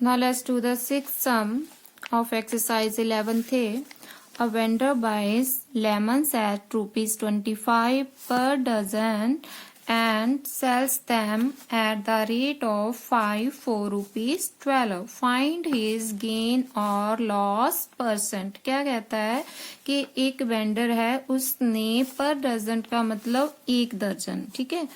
Now let's do the sixth sum of exercise 11th A. A vendor buys lemons at ₹25 per dozen and sells them at the rate of 5 for ₹12. Find his gain or loss percent. क्या कहता है कि एक vendor है, उसने पर dozen का मतलब एक दर्जन, ठीक है,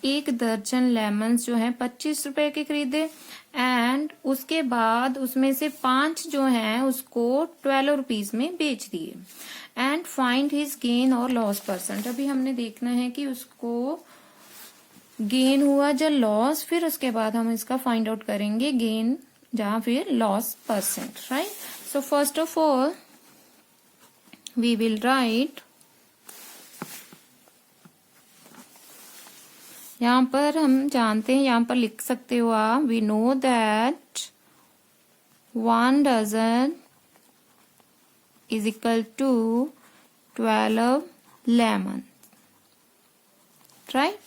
एक दर्जन लेमन्स जो है 25 रुपए के खरीदे एंड उसके बाद उसमें से 5 जो हैं उसको 12 रुपीज में बेच दिए एंड फाइंड हिज गेन और लॉस परसेंट। अभी हमने देखना है कि उसको गेन हुआ या लॉस, फिर उसके बाद हम इसका फाइंड आउट करेंगे गेन जहां फिर loss percent, right. So first of all we will write, यहां पर हम जानते हैं, यहां पर लिख सकते हो आप, we know that 1 dozen is equal to 12 lemon, right.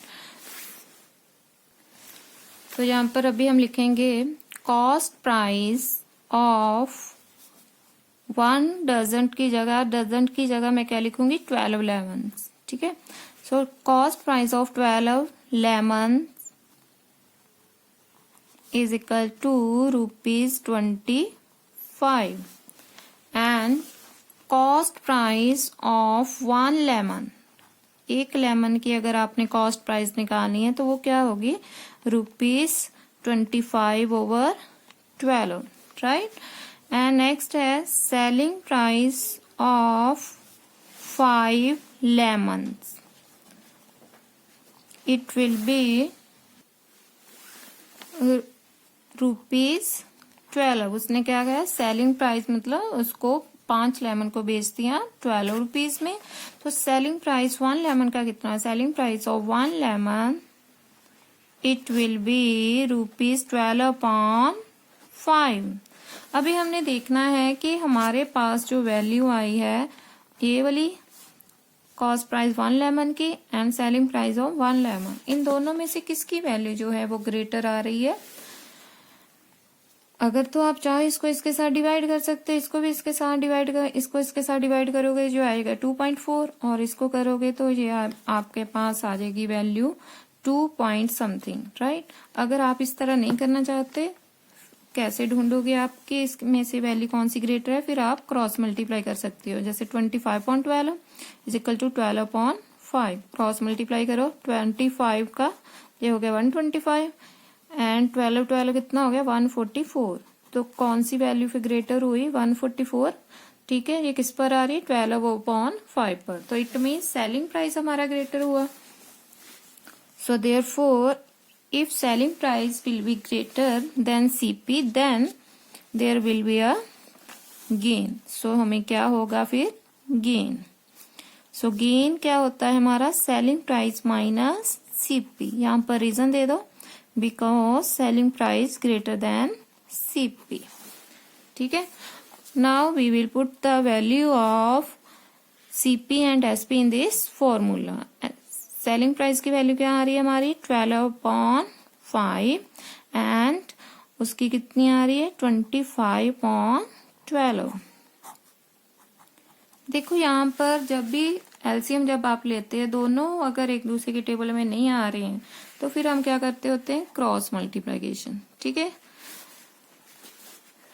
तो यहां पर अभी हम लिखेंगे कॉस्ट प्राइस ऑफ 1 डजन की जगह मैं क्या लिखूंगी 12 लेमन, ठीक है। So cost price of 12 lemon is equal to ₹25 and cost price of 1 lemon, एक लेमन की अगर आपने कॉस्ट प्राइस निकालनी है तो वो क्या होगी ₹25/12, राइट। एंड नेक्स्ट है selling price of 5 lemons, it will be ₹12। उसने क्या कहा, सेलिंग प्राइस मतलब उसको 5 लेमन को बेच दिया 12 रुपीज में। तो सेलिंग प्राइस 1 लेमन का कितना है, selling price of 1 lemon it will B ₹12/5। अभी हमने देखना है कि हमारे पास जो वैल्यू आई है ये वाली कॉस्ट प्राइस 1 लेमन की and selling price of 1 lemon, इन दोनों में से किसकी वैल्यू जो है वो ग्रेटर आ रही है। अगर तो आप चाहो इसको इसके साथ डिवाइड कर सकते हैं, इसको भी इसके साथ डिवाइड कर, इसको इसके साथ डिवाइड करोगे जो आएगा 2.4 और इसको करोगे तो ये आपके पास आ जाएगी वैल्यू 2 पॉइंट समथिंग, राइट। अगर आप इस तरह नहीं करना चाहते, कैसे ढूंढोगे आपके इसमें से वैल्यू कौन सी ग्रेटर है, फिर आप क्रॉस मल्टीप्लाई कर सकते हो। जैसे 25/12 is equal to 12/5, cross multiply करो, 25 का ये हो गया 125 एंड 12 कितना हो गया 144। तो कौन सी वैल्यू फिर ग्रेटर हुई 144, ठीक है। ये किस पर आ रही है 12/5 पर, तो इट मीन सेलिंग प्राइस हमारा ग्रेटर हुआ। So therefore if selling price will be greater than CP then there will be a gain। so हमें क्या होगा फिर gain। so gain क्या होता है हमारा selling price minus CP। यहाँ पर रीजन दे दो because selling price greater than CP, ठीक है। now we will put the value of CP and SP in this formula। Selling price की वैल्यू क्या आ रही है हमारी 12/5 एंड उसकी कितनी आ रही है 25/12। देखो यहाँ पर जब भी एलसीएम जब आप लेते हैं, दोनों अगर एक दूसरे के टेबल में नहीं आ रहे हैं तो फिर हम क्या करते होते हैं क्रॉस मल्टीप्लिकेशन, ठीक है।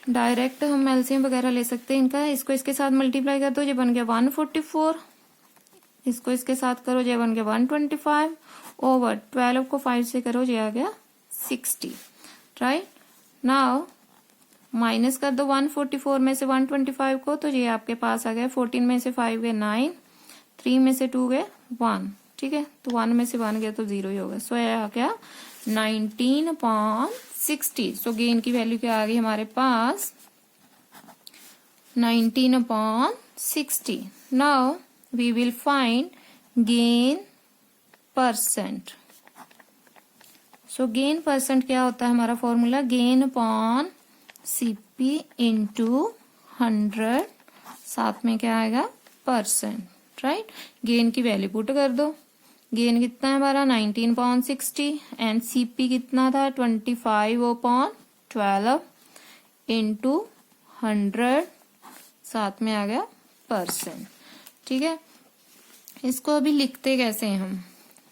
डायरेक्ट हम एलसीएम वगैरह ले सकते हैं इनका, इसको इसके साथ मल्टीप्लाई कर दो, ये बन गया 144, इसको इसके साथ करो ये बन गया 125 ओवर 12 को 5 से करो ये आ गया 60, राइट। नाउ माइनस कर दो 144 में से 125 को, तो ये आपके पास आ गया 14 में से 5 गए 9, 3 में से 2 गए 1, ठीक है। तो 1 में से 1 गया तो 0 ही होगा। सो ये आ गया 19/60। सो गेन की वैल्यू क्या आ गई हमारे पास 19/60। Now we will find gain percent। so gain percent क्या होता है हमारा formula, gain upon CP into 100, साथ में क्या आएगा परसेंट, राइट। गेन की वैल्यू पुट कर दो, गेन कितना है हमारा 19/60 एंड CP कितना था 25/12 इंटू 100, साथ में आ गया %। ठीक है, इसको अभी लिखते कैसे हैं हम,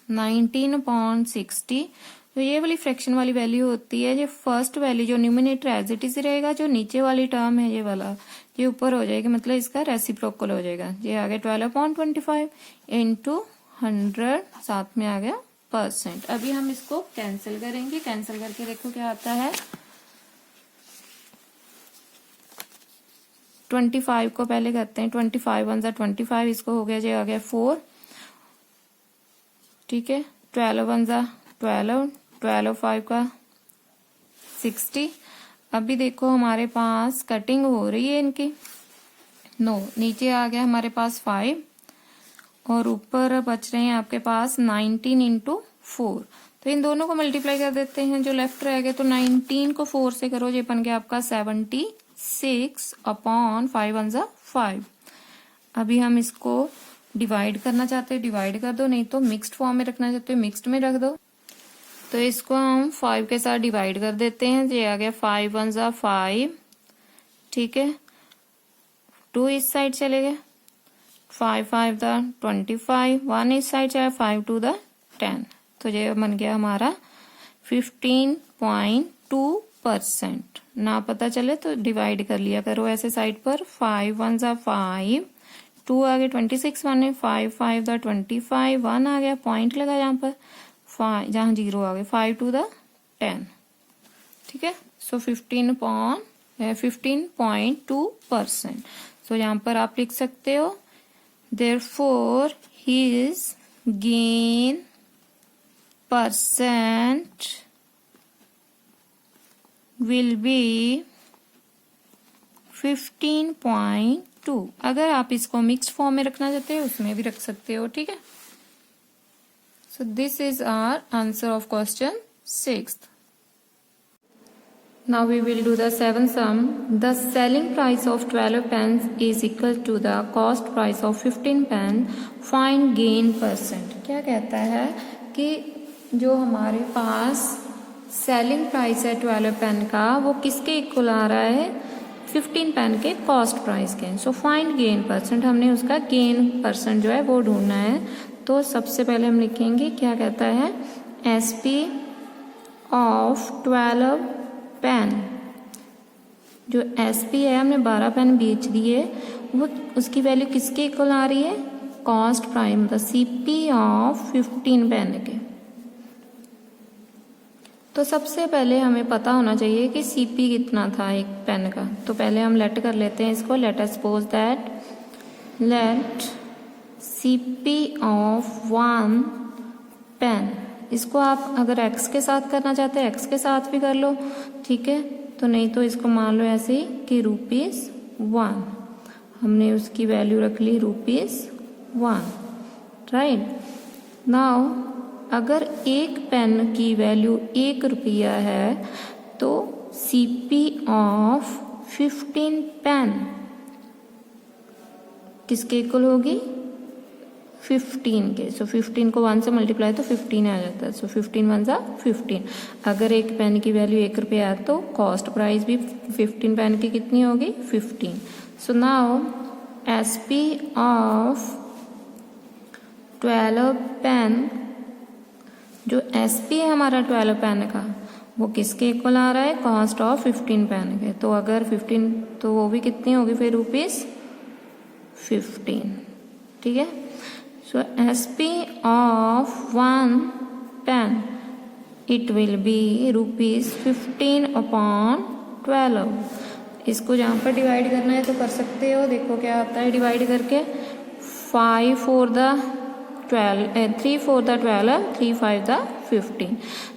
19/60। तो ये वाली फ्रैक्शन वाली वैल्यू होती है, जो फर्स्ट वैल्यू जो न्यूमिनेटर एज इट इज रहेगा, जो नीचे वाली टर्म है ये वाला ये ऊपर हो जाएगी, मतलब इसका रेसिप्रोकल हो जाएगा। ये आ गया 12/25 इंटू 100, साथ में आ गया %। अभी हम इसको कैंसिल करेंगे, कैंसिल करके देखो क्या आता है। 25 को पहले करते हैं, 25 1 25, इसको हो गया जी आ गया 4। ठीक है, 12 1 12, 12 5 का 60। अभी देखो हमारे पास कटिंग हो रही है इनकी, नीचे आ गया हमारे पास 5 और ऊपर बच रहे हैं आपके पास 19 इंटू 4। तो इन दोनों को मल्टीप्लाई कर देते हैं, जो लेफ्ट रह गया, तो 19 को 4 से करो, ये बन गया आपका 76/5 1 5। अभी हम इसको डिवाइड करना चाहते हैं, डिवाइड कर दो, नहीं तो मिक्स्ड फॉर्म में रखना चाहते हो मिक्स्ड में रख दो। तो इसको हम 5 के साथ डिवाइड कर देते हैं, ये आ गया 5 1 5। ठीक है, 2 इस साइड चले गए, 5 5 25, 1 इस साइड चला, 5 2 10। तो ये बन गया हमारा 15.2%। ना पता चले तो डिवाइड कर लिया करो ऐसे साइड पर। 5 1 5, 2 आ गया, 26 1 है, 5 5 25, 1 आ गया, पॉइंट लगा यहाँ पर, जहाँ 0 आ गया, 5 2 10। ठीक है, सो 15.2%। सो यहाँ पर आप लिख सकते हो, therefore his gain percent will be 15.2। अगर आप इसको मिक्स्ड फॉर्म में रखना चाहते हो उसमें भी रख सकते हो। ठीक है, so this is our answer of question 6th. Now we will do the 7th sum. The selling price of 12 pens is equal to the cost price of 15 pen. Find gain %। क्या कहता है कि जो हमारे पास सेलिंग प्राइस है 12 pen का, वो किसके इक्वल आ रहा है, 15 पेन के कॉस्ट प्राइस के। सो फाइंड गेन %, हमने उसका गेन % जो है वो ढूंढना है। तो सबसे पहले हम लिखेंगे, क्या कहता है, SP ऑफ 12 पेन। जो SP है, हमने 12 पेन बेच दिए, वो उसकी वैल्यू किसके इक्वल आ रही है, कॉस्ट प्राइस, मतलब CP ऑफ 15 पेन के। तो सबसे पहले हमें पता होना चाहिए कि CP कितना था एक पेन का। तो पहले हम लेट कर लेते हैं इसको, let us suppose that let CP of 1 pen, इसको आप अगर x के साथ करना चाहते हैं x के साथ भी कर लो। ठीक है, तो नहीं तो इसको मान लो ऐसे ही कि ₹1, हमने उसकी वैल्यू रख ली ₹1। राइट, नाउ अगर एक पेन की वैल्यू ₹1 है, तो CP ऑफ 15 पेन किसके इक्वल होगी, 15 के। सो 15 को 1 से मल्टीप्लाई तो 15 आ जाता है। सो 15 1 15। अगर एक पेन की वैल्यू ₹1 है, तो कॉस्ट प्राइस भी 15 पेन की कितनी होगी, 15। So now SP of 12 pen, जो SP है हमारा 12 पेन का, वो किसके इक्वल आ रहा है, कॉस्ट ऑफ 15 पेन के। तो अगर 15, तो वो भी कितनी होगी फिर, ₹15। ठीक है, so SP of 1 pen, it will be ₹15/12। इसको जहाँ पर डिवाइड करना है तो कर सकते हो, देखो क्या आता है डिवाइड करके, 5 4 12, 3 4 12, 3 5 15।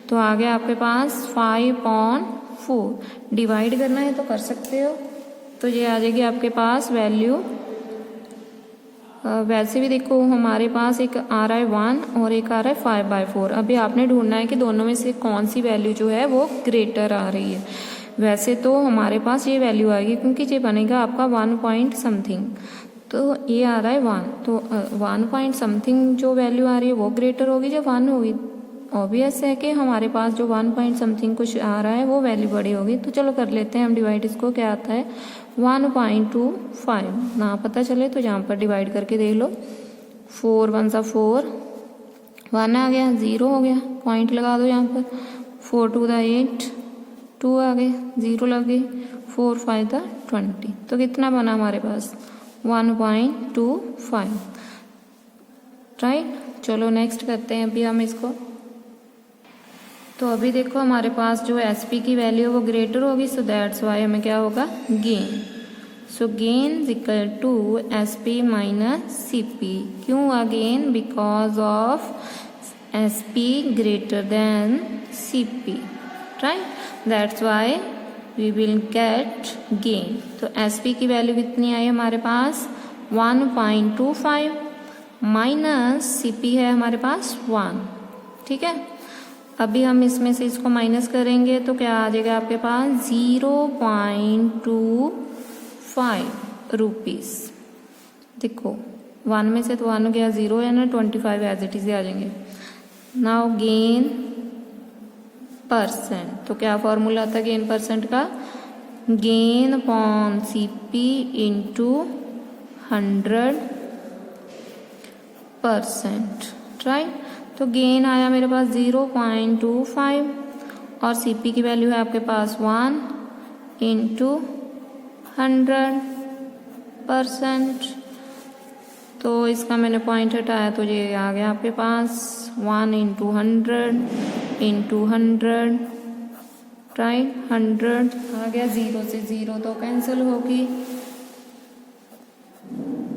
तो आ गया आपके पास 5/4। डिवाइड करना है तो कर सकते हो, तो ये आ जाएगी आपके पास वैल्यू। वैसे भी देखो हमारे पास एक आ रहा है 1 और एक आ रहा है 5/4। अभी आपने ढूंढना है कि दोनों में से कौन सी वैल्यू जो है वो ग्रेटर आ रही है। वैसे तो हमारे पास ये वैल्यू आएगी, क्योंकि ये बनेगा आपका 1 पॉइंट समथिंग, तो ये आ रहा है 1, तो 1 पॉइंट समथिंग जो वैल्यू आ रही है वो ग्रेटर होगी जब 1 होगी, ऑब्वियस है कि हमारे पास जो 1 पॉइंट समथिंग कुछ आ रहा है वो वैल्यू बड़ी होगी। तो चलो कर लेते हैं हम डिवाइड इसको। क्या आता है 1.25 ना पता चले तो यहाँ पर डिवाइड करके देख लो। 4 1 सा 4, 1 आ गया, 0 हो गया, पॉइंट लगा दो यहाँ पर। 4 2 दा 8, 2 आ गए, 0 लग गई। 4 5 दा 20, तो कितना बना हमारे पास 1.25, राइट। चलो नेक्स्ट करते हैं अभी हम इसको। तो अभी देखो हमारे पास जो SP की वैल्यू वो ग्रेटर होगी, सो दैट्स वाई हमें क्या होगा gain. So gain is equal to SP minus CP। क्यों हुआ gain? Because of SP greater than CP, right. That's why we will get gain. तो SP की वैल्यू कितनी आई हमारे पास 1.25 माइनस CP है हमारे पास 1, ठीक है। अभी हम इसमें से इसको माइनस करेंगे तो क्या आ जाएगा आपके पास 0.25 रुपीज़। देखो 1 में से तो 1 गया, 0 है ना, 25 एज इट इज आ जाएंगे। नाउ गेन परसेंट, तो क्या फॉर्मूला था गेन परसेंट का? Gain upon CP into 100%, right. तो गेन आया मेरे पास 0.25 और CP की वैल्यू है आपके पास 1 इंटू 100%। तो इसका मैंने पॉइंट हटाया तो ये आ गया आपके पास 1 इंटू 100 इंटू 100, राइट। 100 आ गया, 0 से 0 तो कैंसिल होगी,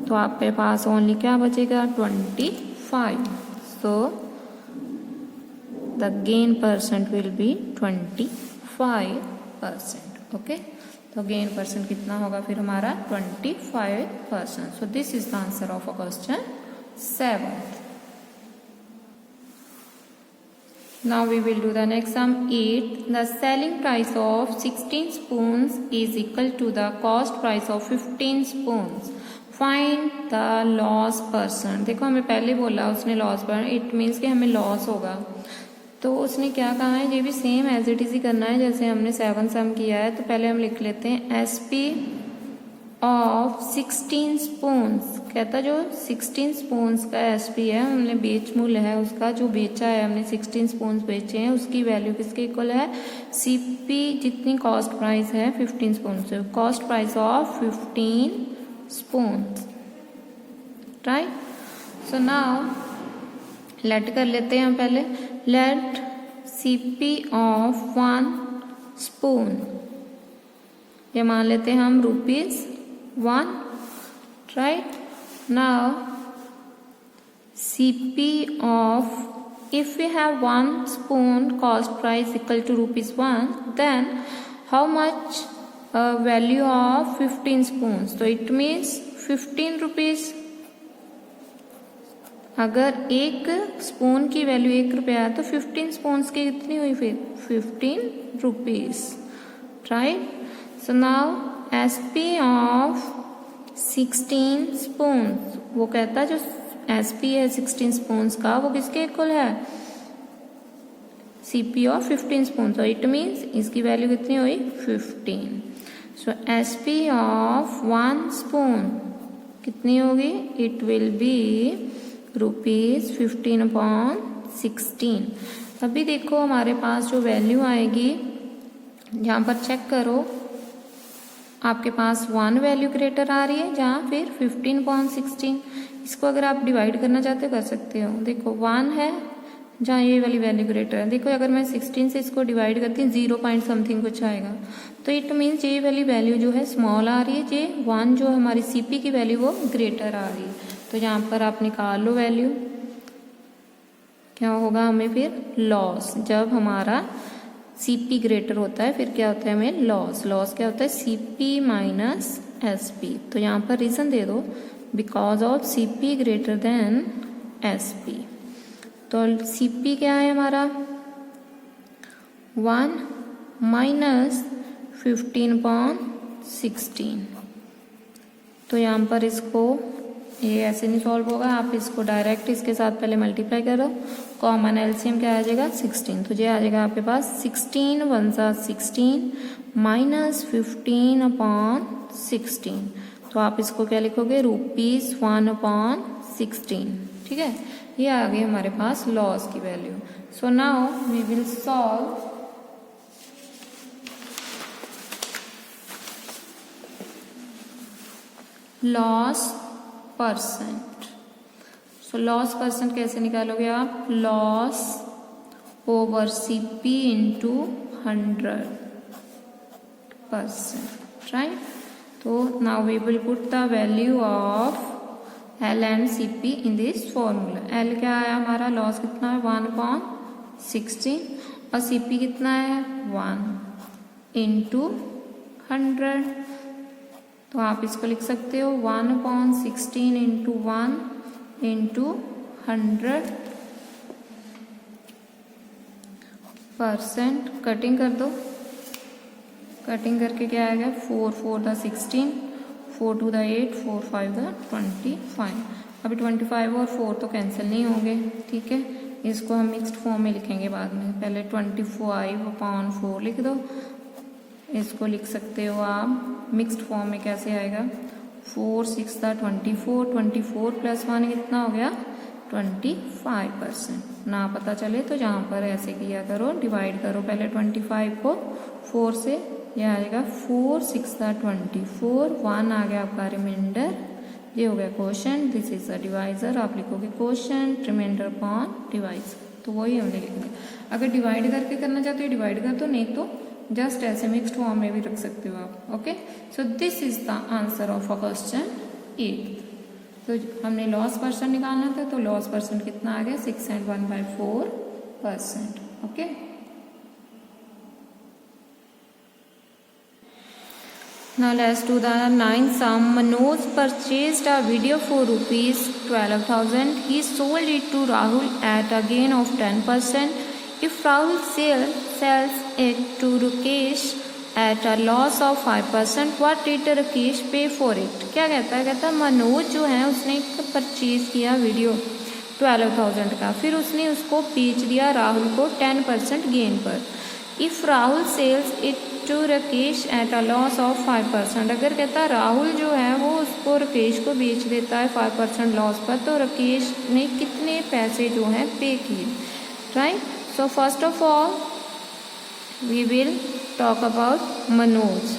तो आपके पास ओनली क्या बचेगा 25। So the gain percent will be 25%, okay. तो गेन परसेंट कितना होगा फिर हमारा 25%। सो this is the answer of a question 7th। Now we will do the next sum 8. The selling price of 16 spoons is equal to the cost price of 15 spoons. Find the loss percent. देखो हमें पहले बोला उसने loss पर, it means कि हमें loss होगा। तो उसने क्या कहा है, ये भी सेम एज इट इज ही करना है जैसे हमने 7 सम किया है। तो पहले हम लिख लेते हैं SP ऑफ 16 स्पून्स। कहता जो 16 स्पून्स का SP है, हमने बेच मूल्य है उसका, जो बेचा है हमने 16 स्पून्स बेचे हैं, उसकी वैल्यू किसके इक्वल है CP जितनी कॉस्ट प्राइस है 15 स्पून से, cost price of 15 spoons, right. So now let कर लेते हैं हम पहले। लेट CP ऑफ 1 स्पून, ये मान लेते हैं हम ₹1, right. Now CP of, if we have 1 spoon cost price equal to ₹1, then how much value of 15 spoons? तो it means 15 rupees। अगर एक स्पून की वैल्यू ₹1 है तो 15 स्पून्स की कितनी हुई फिर 15 rupees, right. So now SP of 16 spoons, वो कहता है जो SP है 16 स्पून्स का वो किसके इक्वल है CP ऑफ 15 स्पून। तो इट मीन्स इसकी वैल्यू कितनी हुई 15। सो SP ऑफ 1 स्पून कितनी होगी, इट विल बी ₹15/16। अभी देखो हमारे पास जो वैल्यू आएगी, यहाँ पर चेक करो, आपके पास 1 वैल्यू ग्रेटर आ रही है जहाँ फिर 15/16। इसको अगर आप डिवाइड करना चाहते हो कर सकते हो। देखो 1 है जहाँ ये वाली वैल्यू ग्रेटर है। देखो अगर मैं 16 से इसको डिवाइड करती हूँ 0 पॉइंट समथिंग कुछ आएगा, तो इट मीन्स ये वाली वैल्यू जो है स्मॉल आ रही है, ये 1 जो हमारी CP की वैल्यू वो ग्रेटर आ रही है। तो यहाँ पर आप निकाल लो वैल्यू, क्या होगा हमें फिर लॉस। जब हमारा CP ग्रेटर होता है फिर क्या होता है हमें लॉस। लॉस क्या होता है CP माइनस SP। तो यहाँ पर रीजन दे दो, because of CP greater than SP। तो CP क्या है हमारा 1 माइनस 15/16। तो यहाँ पर इसको ये ऐसे नहीं सॉल्व होगा, आप इसको डायरेक्ट इसके साथ पहले मल्टीप्लाई करो कॉमन एलसीएम क्या आ जाएगा 16, तो ये आ जाएगा आपके पास 16 वन सा 16 माइनस 15/16, तो आप इसको क्या लिखोगे ₹1/16, ठीक है। ये आ गई हमारे पास लॉस की value. So now we will solve loss percent. So loss percent कैसे निकालोगे आप, loss over CP into 100%, right. तो now we will put the value of L and CP in this formula. L क्या आया हमारा, loss कितना है 1/16 और सीपी कितना है 1 इंटू 100, तो आप इसको लिख सकते हो 1/16 इंटू 1 इंटू 100%। कटिंग कर दो, कटिंग करके क्या आएगा 4 4 द 16, 4 2 द 8, 4 5 द 25। अभी 25 और 4 तो कैंसिल नहीं होंगे, ठीक है। इसको हम मिक्स्ड फॉर्म में लिखेंगे बाद में, पहले 25/4 लिख दो। इसको लिख सकते हो आप मिक्स्ड फॉर्म में, कैसे आएगा 4 6 द 24, 24 प्लस 1 कितना हो गया 25%। ना पता चले तो जहाँ पर ऐसे किया करो, डिवाइड करो पहले 25 को 4 से, यह आएगा 4 6 द 24, 1 आ गया आपका रिमाइंडर, ये हो गया quotient, this is the divisor. आप लिखोगे क्वोशंट रिमाइंडर अपॉन डिवाइजर, तो वही हमने लिख दिया। अगर डिवाइड करके करना चाहते हो डिवाइड कर दो, नहीं तो जस्ट ऐसे मिक्स्ड फॉर्म में भी रख सकते हो आप, okay. So this is the answer of a question 8। तो हमने लॉस परसेंट निकालना था, तो लॉस परसेंट कितना आ गया 6 and 1/4%, okay. Now let's do the 9th sum. Manoj purchased a video for ₹12,000. He sold it to Rahul at a gain of 10%. If Rahul sells it to Rakesh at a loss of 5%, what did Rakesh pay for it? क्या कहता है, मनोज जो है उसने purchase किया video 12,000 का, फिर उसने उसको बेच दिया राहुल को 10% गेन पर। If Rahul sells it to Rakesh at a loss of 5%, अगर कहता राहुल जो है वो उसको राकेश को बेच देता है 5% लॉस पर, तो राकेश ने कितने पैसे जो हैं पे किए, right. So first of all we will talk about Manoj.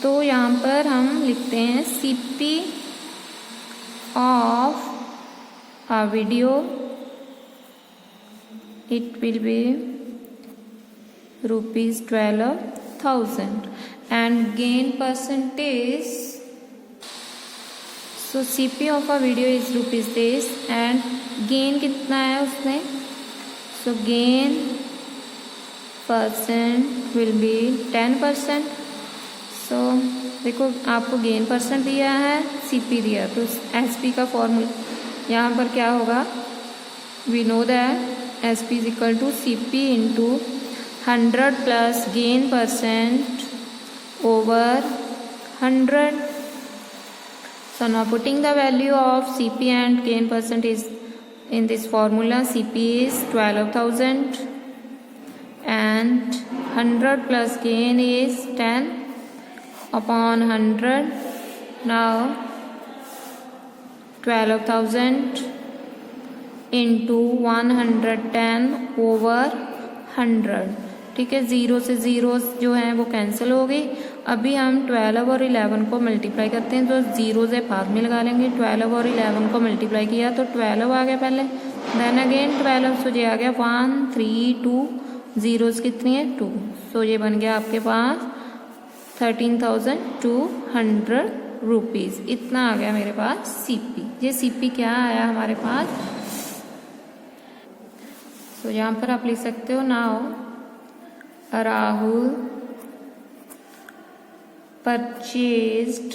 तो यहाँ पर हम लिखते हैं CP of a video, it will be ₹12,000 and gain percentage, so CP of a video is ₹this and gain कितना है उसमें, so gain percent will be 10%। so देखो आपको गेन परसेंट दिया है, CP दिया, तो SP का फॉर्मूला यहाँ पर क्या होगा, we know that SP is equal to CP into 100 plus gain percent over 100। So now putting the value of CP and gain percent is in this formula, CP is 12,000 and 100 plus gain is 10/100. now 12,000 into 110 over 100, ठीक है। Zero से zero जो है वो cancel हो गई। अभी हम 12 और 11 को मल्टीप्लाई करते हैं, तो ज़ीरो से बाद में लगा लेंगे। 12 और 11 को मल्टीप्लाई किया तो 12 आ गया पहले, देन अगेन 12, सो ये आ गया 1 3 2, ज़ीरोज़ कितनी है 2, सो ये बन गया आपके पास 13,200 रुपीज़। इतना आ गया मेरे पास CP। ये CP क्या आया हमारे पास, तो यहाँ पर आप लिख सकते हो now Rahul purchased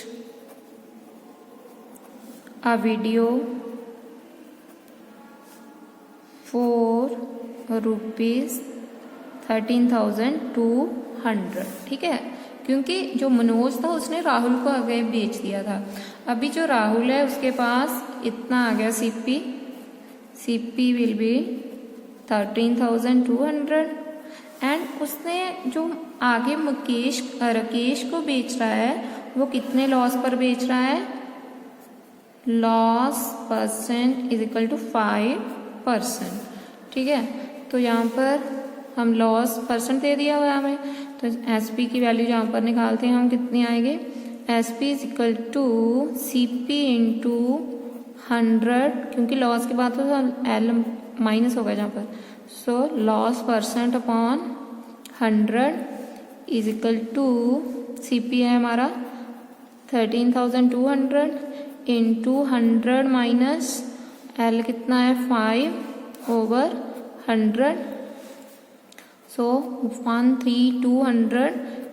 a video for ₹13,200, ठीक है। क्योंकि जो मनोज था उसने राहुल को आगे बेच दिया था। अभी जो राहुल है उसके पास इतना आ गया CP विल बी 13,200 एंड उसने जो आगे राकेश को बेच रहा है वो कितने लॉस पर बेच रहा है, loss percent is equal to 5%। ठीक है, तो यहाँ पर हम लॉस परसेंट दे दिया हुआ हमें, तो एसपी की वैल्यू यहाँ पर निकालते हैं हम, कितनी आएगी, SP is equal to CP into 100, क्योंकि लॉस के बाद तो एल माइनस होगा यहाँ पर, so loss percent upon 100 is equal to CP है हमारा 13,200 इंटू 100 माइनस एल कितना है 5/100, सो 13,200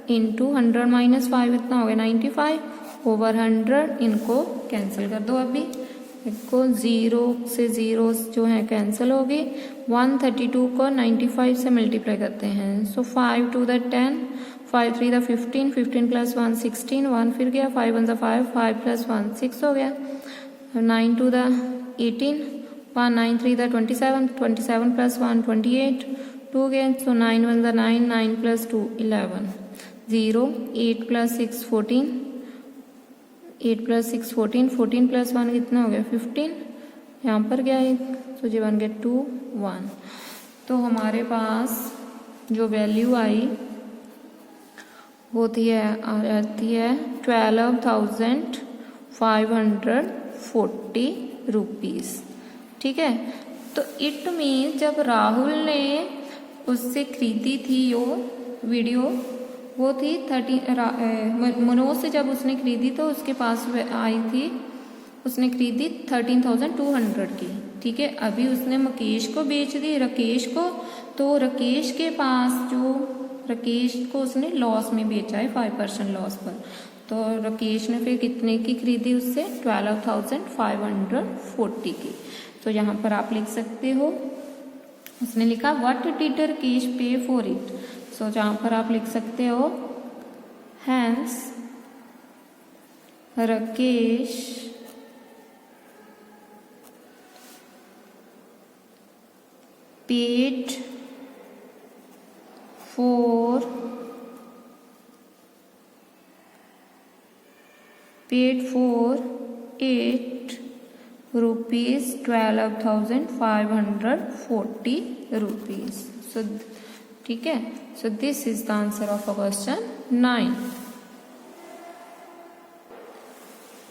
इंटू 100 माइनस 5 इतना हो गया 95/100। इनको कैंसिल कर दो अभी, इसको 0 से 0 जो है कैंसिल होगी, 132 को 95 से मल्टीप्लाई करते हैं, सो 5 टू द 10, 5 3 द 15, 15 प्लस 1 16, 1 फिर गया, 5 1 द 5, 5 प्लस 1 6 हो गया, 9 टू द 18, 1 9 3 द 27, 27 प्लस 1 28, 2 गए, सो 9 1 the 9, 9 plus 2 11, 0 8 plus 6 14, 8 plus 6 14, 14 plus 1 कितना हो गया 15, यहाँ पर क्या है, तो ये बन गया 2 1। तो हमारे पास जो वैल्यू आई वो आती है 12,540 रुपीज़। ठीक है, तो इट मीन जब राहुल ने उससे खरीदी थी यो वीडियो, वो थी 13, मनोज से जब उसने खरीदी तो उसके पास आई थी, उसने खरीदी 13,200 की। ठीक है, अभी उसने मुकेश को बेच दी, राकेश को, तो राकेश के पास जो राकेश को उसने लॉस में बेचा है 5% लॉस पर, तो राकेश ने फिर कितने की खरीदी उससे 12,540 की। तो यहाँ पर आप लिख सकते हो, उसने लिखा व्हाट डिड राकेश पे फॉर इट, सो जहाँ पर आप लिख सकते हो hence Rakesh paid for it rupees 12,540 rupees. So ठीक है, so this is the answer of question 9।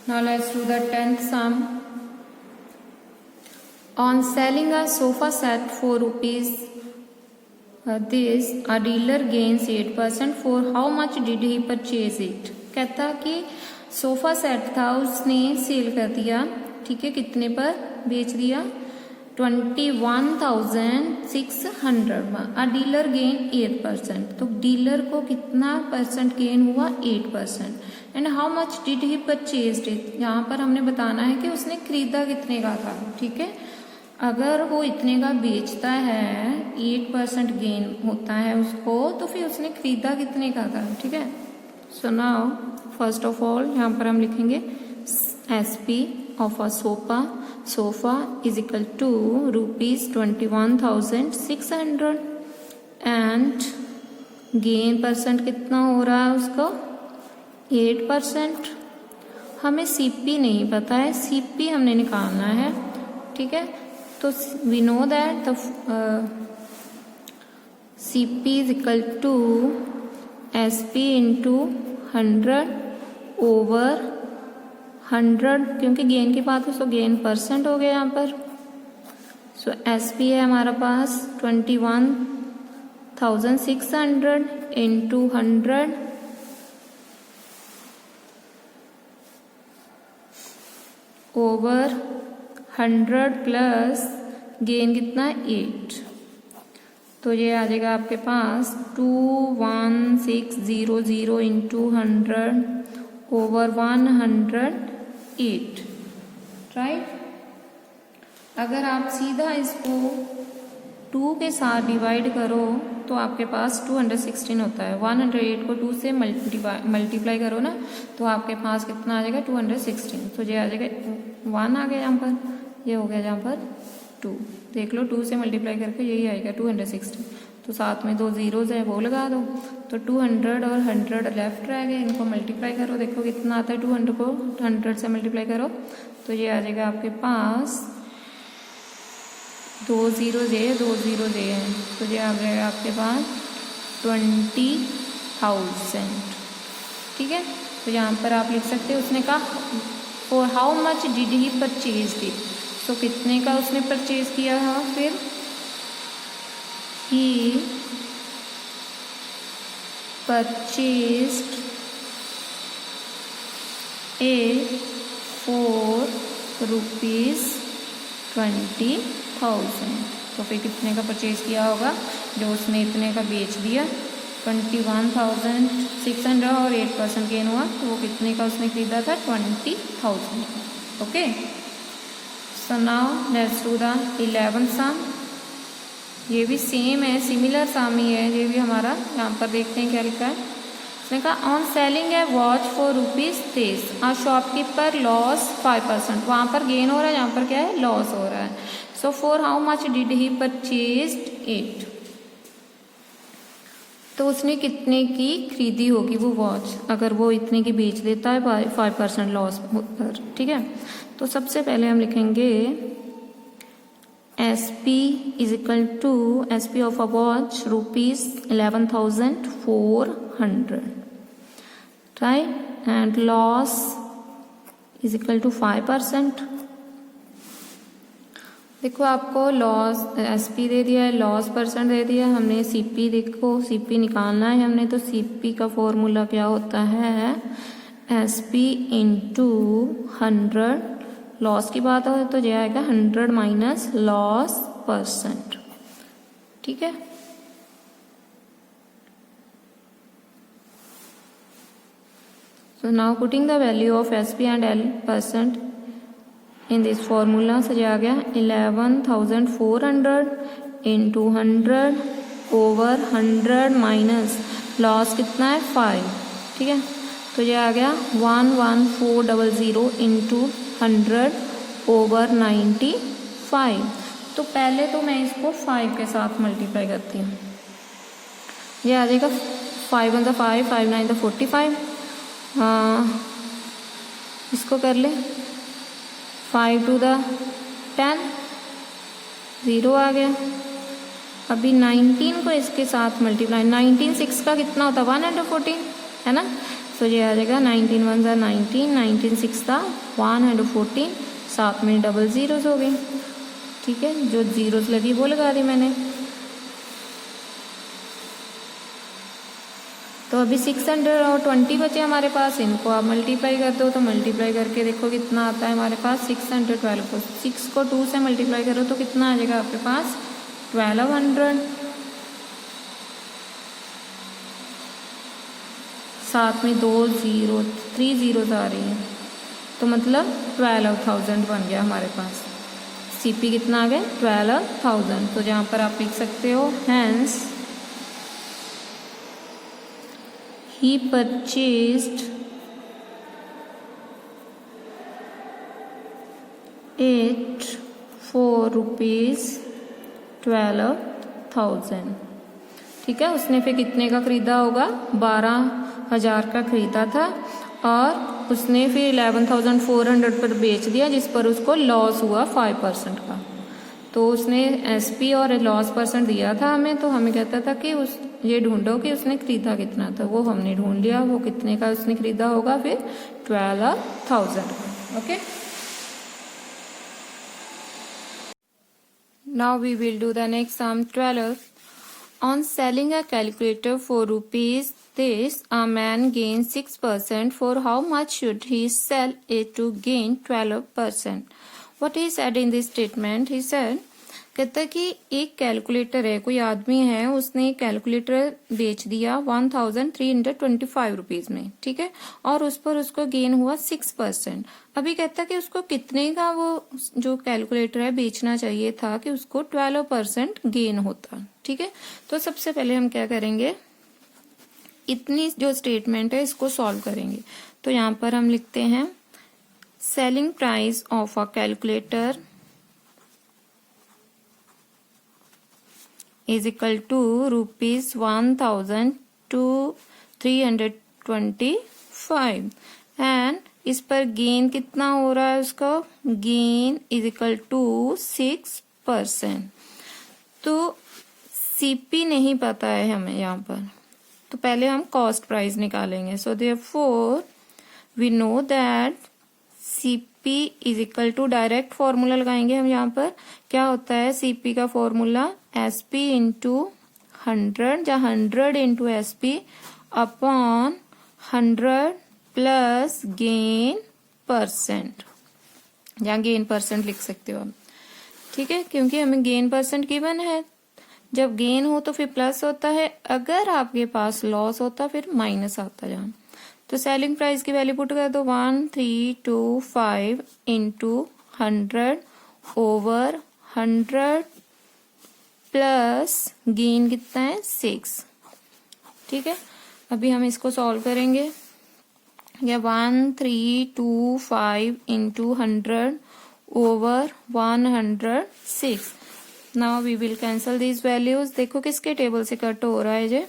Now let's do the 10th sum. On selling a sofa set for rupees this, a dealer gains 8%. For how much did he purchase it? कहता कि sofa set था, उसने cell कर दिया। ठीक है, कितने पर बेच दिया, 21,600। अ डीलर गेन 8%, तो डीलर को कितना परसेंट गेन हुआ 8%। And how much did he purchased it, यहाँ पर हमने बताना है कि उसने खरीदा कितने का था। ठीक है, अगर वो इतने का बेचता है 8% गेन होता है उसको, तो फिर उसने खरीदा कितने का था। ठीक है, so now first of all यहाँ पर हम लिखेंगे SP of a sofa is equal to rupees 21,600 and gain percent कितना हो रहा है उसको 8%। हमें सीपी नहीं पता है, सीपी हमने निकालना है। ठीक है, तो we know that the CP is equal to SP into 100 over 100, क्योंकि गेन की बात है सो गेन परसेंट हो गया यहाँ पर। सो एसपी है हमारा पास 21,600 इंटू 100 ओवर 100 प्लस गेन कितना 8, तो ये आ जाएगा आपके पास 21,600 इंटू 100 ओवर 108, राइट। अगर आप सीधा इसको 2 के साथ डिवाइड करो तो आपके पास 216 होता है। 108 को 2 से मल्टीप्लाई करो ना, तो आपके पास कितना आ जाएगा 216, तो ये आ जाएगा 1 आ गया यहाँ पर, ये हो गया यहाँ पर 2, देख लो 2 से मल्टीप्लाई करके यही आएगा 260। तो साथ में 2 जीरोज है वो लगा दो, तो 200 और 100 लेफ्ट रह गए, इनको मल्टीप्लाई करो, देखो कितना आता है। 200 को 100 से मल्टीप्लाई करो तो ये आ जाएगा आपके पास 2 जीरोज है, 2 जीरोज है, तो ये आ जाएगा आपके पास 20,000। ठीक है, तो यहाँ पर आप लिख सकते हो उसने कहा for how much did he purchase it, तो कितने का उसने परचेज किया है। फिर ही परचेज्ड ए फॉर ₹20,000, तो फिर कितने का परचेज किया होगा, जो उसने इतने का बेच दिया 21,600 और 8% गेन हुआ, तो वो कितने का उसने खरीदा था 20,000। Okay, so now let's do the 11th सम। ये भी सेम है, सिमिलर सम ही है, ये भी हमारा यहाँ पर देखते हैं क्या लिखा है। उसने कहा on selling a watch for ₹23 a shopkeeper loss 5%, वहाँ पर गेन हो रहा है, यहाँ पर क्या है लॉस हो रहा है। So for how much did he purchased it, तो उसने कितने की खरीदी होगी वो वॉच, अगर वो इतने की बेच देता है 5% लॉस पर। ठीक है, तो सबसे पहले हम लिखेंगे SP is equal to SP of a watch ₹11,400, right, and loss is equal to 5%। देखो आपको लॉस SP दे दिया है, लॉस परसेंट दे दिया, हमने CP, देखो CP निकालना है हमने, तो CP का फॉर्मूला क्या होता है SP इंटू 100, लॉस की बात हो तो ये आएगा 100 माइनस लॉस परसेंट। ठीक है, so now putting the value of SP and L percent in this formula, so ये आ गया 11,400 इंटू 100 ओवर 100 माइनस लॉस कितना है 5। ठीक है, तो ये आ गया 11400 इंटू 100 ओवर 95। तो पहले तो मैं इसको 5 के साथ मल्टीप्लाई करती हूँ, ये आ जाएगा 5 1 5, 5 9 45। इसको कर ले 5 2 10, 0 आ गया। अभी 19 को इसके साथ मल्टीप्लाई, 19 6 का कितना होता है 114 है ना, तो ये आ जाएगा 19 1 19, 19 6 था 114, साथ में डबल जीरोस हो गई। ठीक है, जो जीरोस लगी वो लगा दी मैंने। तो अभी 620 बचे हमारे पास, इनको आप मल्टीप्लाई कर दो, तो मल्टीप्लाई करके देखो कितना आता है हमारे पास 612 को 6 को 2 से मल्टीप्लाई करो तो कितना आ जाएगा आपके पास 1200, साथ में 3 जीरोस आ रही हैं, तो मतलब 12,000 बन गया हमारे पास। CP कितना आ गया 12,000, तो जहाँ पर आप लिख सकते हो hence he purchased it for ₹12,000। ठीक है, उसने फिर कितने का खरीदा होगा 12,000 का खरीदा था, और उसने फिर 11,400 पर बेच दिया, जिस पर उसको लॉस हुआ 5% का। तो उसने SP और लॉस परसेंट दिया था हमें, तो हमें कहता था कि उस ये ढूंढो कि उसने खरीदा कितना था, वो हमने ढूंढ लिया, वो कितने का उसने खरीदा होगा फिर 12,000। Okay, now we will do the next sum 12। On selling a calculator for ₹this, a man gains 6%. For how much should he sell it to gain 12%? What he said in this statement, he said, कहता है कि एक calculator है, कोई आदमी है, उसने calculator बेच दिया 1,325 रुपीज में। ठीक है, और उस पर उसको गेन हुआ 6%। अभी कहता है कि उसको कितने का वो जो कैलकुलेटर है बेचना चाहिए था कि उसको 12% गेन होता। ठीक है, तो सबसे पहले हम क्या करेंगे, इतनी जो स्टेटमेंट है इसको सॉल्व करेंगे। तो यहाँ पर हम लिखते हैं selling price of a calculator is equal to ₹1,325 and इस पर गेन कितना हो रहा है उसका, गेन इज इक्वल टू 6%। तो सीपी नहीं पता है हमें यहाँ पर, तो पहले हम कॉस्ट प्राइस निकालेंगे। So therefore we know that CP is equal to, direct formula लगाएंगे हम यहाँ पर। क्या होता है सीपी का फॉर्मूला, एसपी इंटू 100, जहाँ 100 into SP upon 100 plus gain percent, जहाँ गेन परसेंट लिख सकते हो आप, ठीक है, क्योंकि हमें गेन परसेंट गिवन है। जब गेन हो तो फिर प्लस होता है, अगर आपके पास लॉस होता फिर माइनस आता जहाँ। तो सेलिंग प्राइस की वैल्यू पुट कर दो 1325 इंटू 100 ओवर 100 प्लस गेन कितना है 6, ठीक है। अभी हम इसको सॉल्व करेंगे। या 1325 into 100 over 106। Now we will cancel these values. देखो किसके टेबल से कट हो रहा है, जे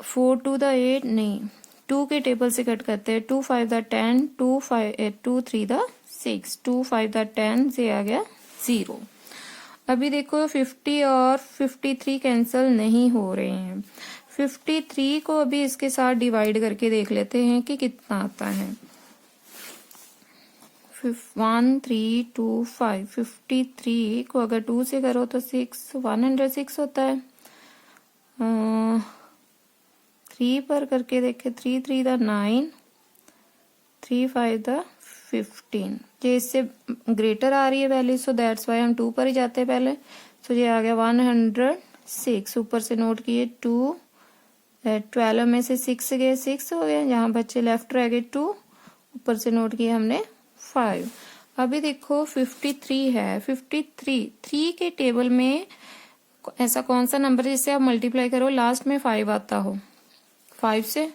4 to the 8 नहीं, 2 के टेबल से कट करते हैं। 2 5 the 10, 2 3 the 6, 2 5 the 10 से आ गया 0। अभी देखो 50 और 53 कैंसल नहीं हो रहे हैं। 53 को अभी इसके साथ डिवाइड करके देख लेते हैं कि कितना आता है। 1325, 53 को अगर 2 से करो तो 106 होता है। 3 पर करके देखे, 3 3 द 9, 3 5 द 15। ये इससे ग्रेटर आ रही है वैल्यू, सो दैट्स वाई हम 2 पर ही जाते हैं पहले। सो ये आ गया 106, ऊपर से नोट किए 2, 12 में से 6 गए, 6 हो गए, जहाँ बच्चे लेफ्ट रह गए 2, ऊपर से नोट किया हमने 5। अभी देखो 53 है, 3 के टेबल में ऐसा कौन सा नंबर है जिससे आप मल्टीप्लाई करो लास्ट में 5 आता हो। 5 से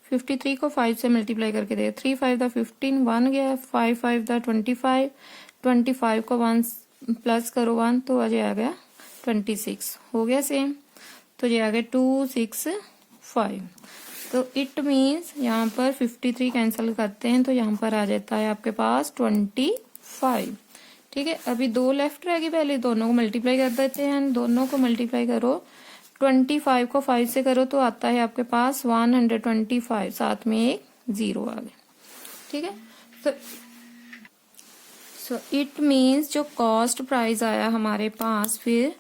53 को 5 से मल्टीप्लाई करके दे, 3 5 द 15, 1 गया, 5 5 द 25, 25 को 1 प्लस करो 1 तो आज आ गया 26, हो गया सेम। तो ये आ गया 265। तो इट मीन्स यहाँ पर 53 कैंसिल करते हैं तो यहाँ पर आ जाता है आपके पास 25, ठीक है। अभी 2 लेफ्ट रहेगी, पहले दोनों को मल्टीप्लाई कर देते हैं। दोनों को मल्टीप्लाई करो, 25 को 5 से करो तो आता है आपके पास 125, साथ में एक 0 आ गया, ठीक है। सो इट मीन्स जो कॉस्ट प्राइस आया हमारे पास फिर,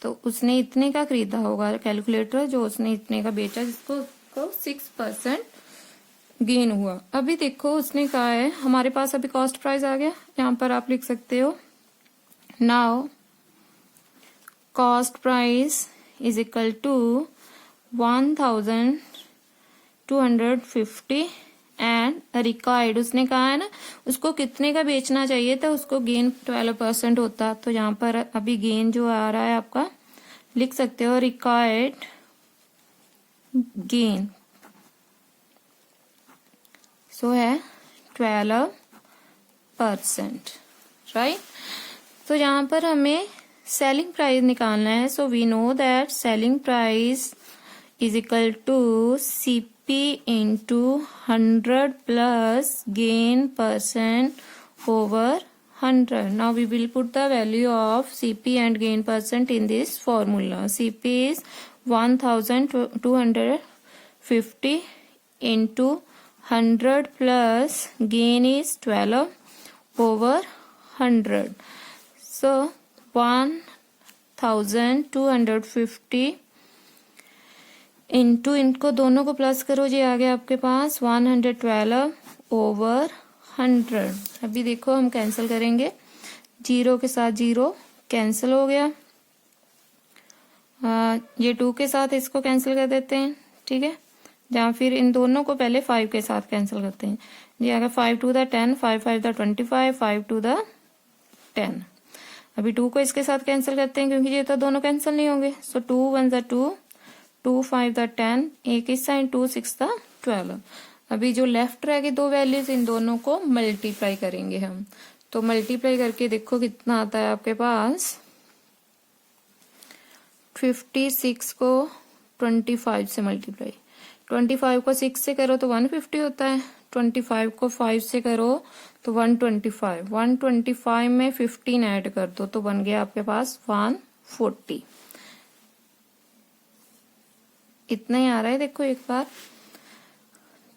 तो उसने इतने का खरीदा होगा कैलकुलेटर, जो उसने इतने का बेचा, जिसको 6% गेन हुआ। अभी देखो उसने कहा है, हमारे पास अभी कॉस्ट प्राइस आ गया, यहाँ पर आप लिख सकते हो now cost price is equal to 1250 and required, उसने कहा है ना उसको कितने का बेचना चाहिए था, उसको गेन 12% होता। तो यहाँ पर अभी गेन जो आ रहा है आपका लिख सकते हो रिक्वायर्ड गेन, सो है 12%, राइट। तो यहाँ पर हमें सेलिंग प्राइस निकालना है। So we know that selling price is equal to CP into 100 plus gain percent over 100. Now we will put the value of CP and gain percent in this formula. CP is 1250 into 100 plus gain is 12 over 100. So 1250 into इनको दोनों को plus करो, ये आ गया आपके पास 112 over 100. अभी देखो हम कैंसिल करेंगे, 0 के साथ 0 कैंसिल हो गया, ये 2 के साथ इसको कैंसिल कर देते हैं, ठीक है। या फिर इन दोनों को पहले 5 के साथ कैंसिल करते हैं, ये आ गया 5 2 द 10, 5 5 द 25, 5 2 द 10. अभी 2 को इसके साथ कैंसिल करते हैं क्योंकि ये तो दोनों कैंसिल नहीं होंगे. सो 2 1 द 2, 2 5 द 10, एक इस साइड 2 6 द 12. अभी जो लेफ्ट रह गए दो वैल्यूज, इन दोनों को मल्टीप्लाई करेंगे हम, तो मल्टीप्लाई करके देखो कितना आता है आपके पास। 56 को 25 से मल्टीप्लाई, 25 को 6 से करो तो 150 होता है, 25 को 5 से करो तो 125, 125 में 15 ऐड कर दो तो बन गया आपके पास 140। इतना ही आ रहा है देखो एक बार।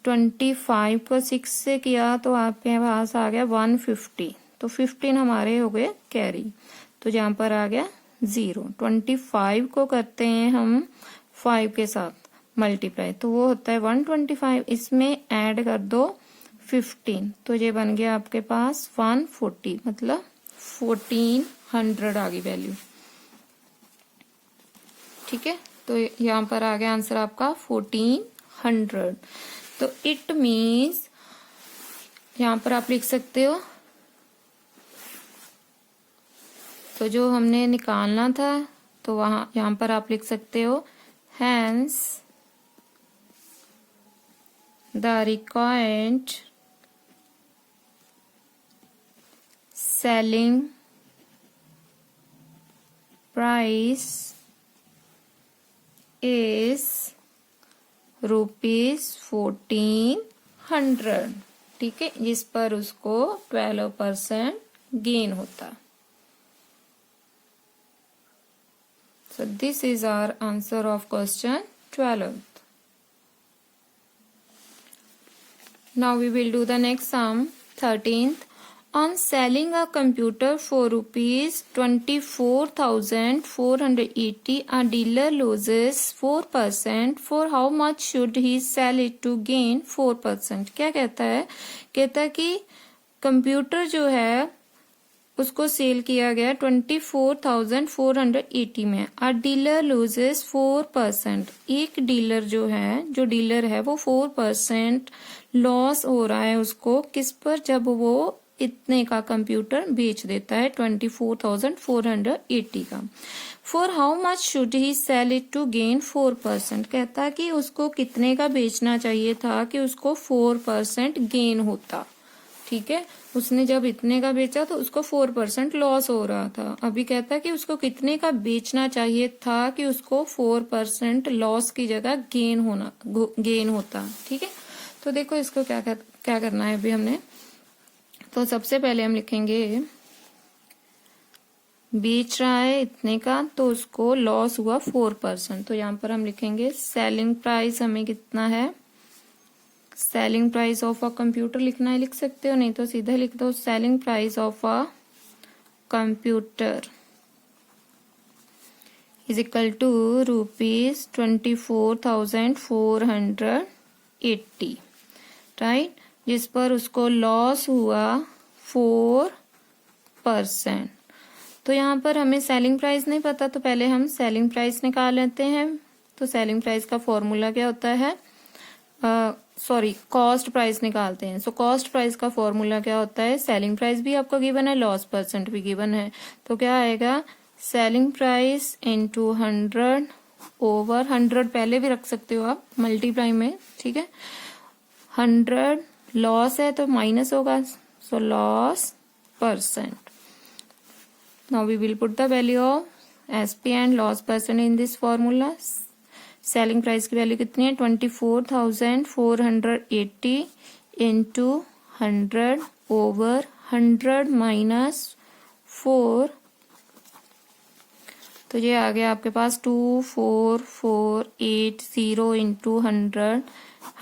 25 को 6 से किया तो आपके पास आ गया 150, तो 15 हमारे हो गए कैरी, तो यहाँ पर आ गया 0। 25 को करते हैं हम 5 के साथ मल्टीप्लाई, तो वो होता है 125, इसमें ऐड कर दो 15, तो ये बन गया आपके पास 140, मतलब 1400 आ गई वैल्यू। ठीक है, तो यहाँ पर आ गया आंसर आपका 1400। तो इट मीन्स यहाँ पर आप लिख सकते हो, तो जो हमने निकालना था तो वहां यहाँ पर आप लिख सकते हो hence the required selling price is ₹1400। ठीक है, जिस पर उसको 12% गेन होता। So this is our answer of question 12th. Now we will do the next sum, 13th. On selling a computer for ₹24,480, a dealer loses 4%. For how much should he sell it to gain 4%? क्या कहता है? कहता है कि computer जो है उसको cell किया गया 24,480 में। अ डीलर लूजेस 4%। एक डीलर जो डीलर है वो 4% लॉस हो रहा है उसको, किस पर? जब वो इतने का कंप्यूटर बेच देता है 24,480 का। For how much should he sell it to gain 4%? कहता है कि उसको कितने का बेचना चाहिए था कि उसको 4% गेन होता। ठीक है, उसने जब इतने का बेचा तो उसको 4% लॉस हो रहा था। अभी कहता है कि उसको कितने का बेचना चाहिए था कि उसको 4% लॉस की जगह गेन होता। ठीक है, तो देखो इसको क्या करना है अभी हमने। तो सबसे पहले हम लिखेंगे बेच रहा है इतने का तो उसको लॉस हुआ 4%, तो यहाँ पर हम लिखेंगे सेलिंग प्राइस हमें कितना है, selling price of a computer लिखना है, लिख सकते हो, नहीं तो सीधा लिख दो selling price of a computer is equal to ₹24,480, right, जिस पर उसको लॉस हुआ 4%। तो यहाँ पर हमें सेलिंग प्राइस नहीं पता, तो पहले हम सेलिंग प्राइस निकाल लेते हैं। तो सेलिंग प्राइस का फॉर्मूला क्या होता है, कॉस्ट प्राइस निकालते हैं। सो कॉस्ट प्राइस का फॉर्मूला क्या होता है, सेलिंग प्राइस भी आपको गिवन है, लॉस परसेंट भी गिवन है, तो क्या आएगा सेलिंग प्राइस इंटू 100 ओवर 100, पहले भी रख सकते हो आप मल्टीप्लाई में। ठीक है, 100 लॉस है तो माइनस होगा, so loss percent. Now we will put the value of SP and loss percent in this formula. Selling price की वैल्यू कितनी है 24,480 इंटू 100 ओवर 100 माइनस 4, तो ये आ गया आपके पास 24,480 इंटू 100,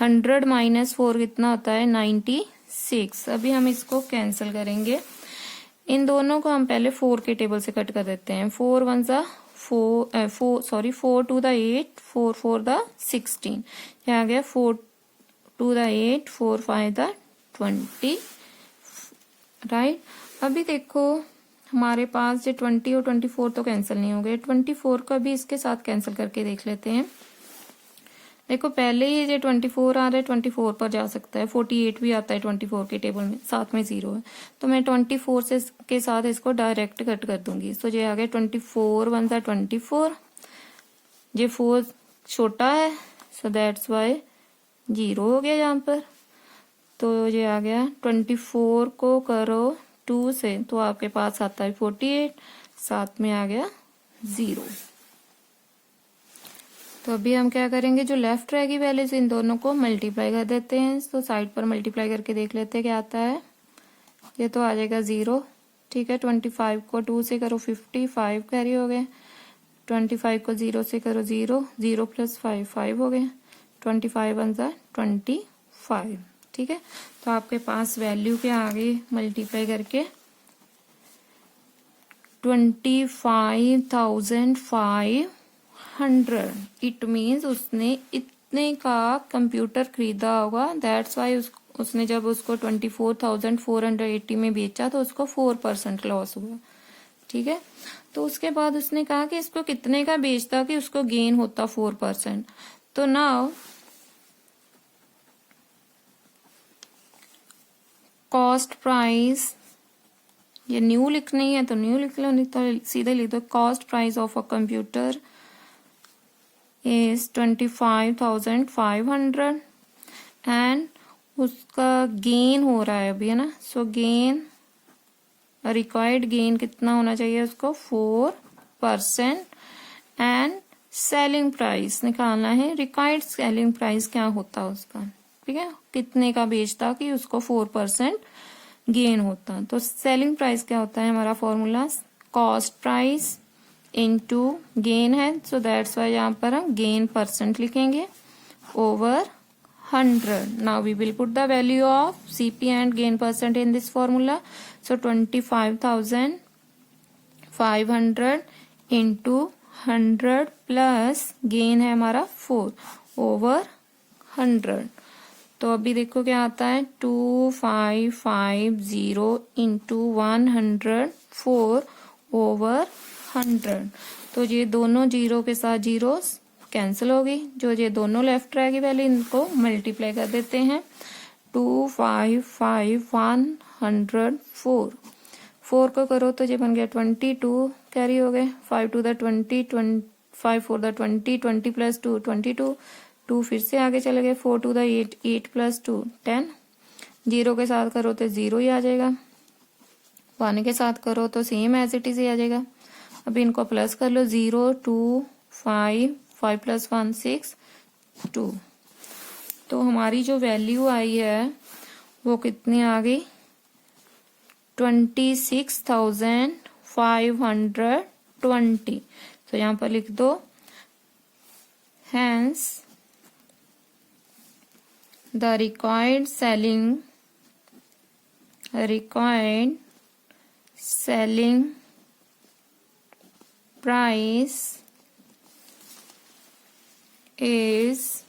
100 माइनस 4 कितना होता है 96। अभी हम इसको कैंसिल करेंगे, इन दोनों को हम पहले 4 के टेबल से कट कर देते हैं। 4 1 जा 4 2 द 8, 4 4 द 16, ये आ गया 4 2 द 8, 4 5 द 20, राइट। अभी देखो हमारे पास जो 20 और 24 तो कैंसिल नहीं हो गए, 24 को भी इसके साथ कैंसिल करके देख लेते हैं। देखो पहले ही जो 24 आ रहा है 24 पर जा सकता है, 48 भी आता है 24 के टेबल में, साथ में 0 है, तो मैं 24 से के साथ इसको डायरेक्ट कट कर दूंगी। सो ये आ गया 24 1 सा 24, ये 4 छोटा है सो दैट्स वाई 0 हो गया यहाँ पर। तो ये आ गया 24 को करो 2 से, तो आपके पास आता है 48, साथ में आ गया 0। तो अभी हम क्या करेंगे, जो लेफ्ट रहेगी वैल्यूज इन दोनों को मल्टीप्लाई कर देते हैं। तो साइड पर मल्टीप्लाई करके देख लेते हैं क्या आता है। ये तो आ जाएगा 0, ठीक है। 25 को 2 से करो 55 कैरी हो गए। 25 को 0 से करो 0, 0 प्लस 5 5 हो गए। 25 वन सा 25, ठीक है। तो आपके पास वैल्यू के आगे मल्टीप्लाई करके 25,500, इट मीन्स उसने इतने का कंप्यूटर खरीदा होगा। दैट्स वाई उसने जब उसको 24,480 में बेचा तो उसको 4% लॉस हुआ, ठीक है। तो उसके बाद उसने कहा कि इसको कितने का बेचता कि उसको गेन होता 4%। तो नाउ कॉस्ट प्राइस, ये न्यू लिखनी है तो न्यू लिख लो, नहीं तो सीधे लिख दो। Cost price of a computer is 25,500 and उसका गेन हो रहा है अभी, है ना। सो गेन, रिक्वायर्ड गेन कितना होना चाहिए उसको, 4%। एंड सेलिंग प्राइस निकालना है। रिक्वायर्ड सेलिंग प्राइस क्या होता है उसका, ठीक है, कितने का बेचता कि उसको 4% गेन होता। तो सेलिंग प्राइस क्या होता है हमारा formula, cost price into gain है। सो दैट्स वाई यहाँ पर हम गेन परसेंट लिखेंगे over 100. Now we will put the value of CP and gain percent in this formula. So 25,500 into 100 plus gain है हमारा 4 over 100. तो अभी देखो क्या आता है, 2550 into 104 over 100. तो ये दोनों जीरो के साथ जीरो कैंसिल हो गई। जो ये दोनों लेफ्ट रहेगी वैल्यू इनको मल्टीप्लाई कर देते हैं। 255104, 4 को करो तो ये बन गया 22 कैरी हो गए। 5 to the 20, 5 for the 20, 20 plus 2 22, 2 फिर से आगे चले गए। 4 to the 8, 8 plus 2 10, 0 के साथ करो तो 0 ही आ जाएगा। 1 के साथ करो तो सेम एज इट इज ही आ जाएगा। अभी इनको प्लस कर लो, 0 2 5 5 plus 1 6 2। तो हमारी जो वैल्यू आई है वो कितनी आ गई, 26,520। तो यहाँ पर लिख दो, hence the required selling price is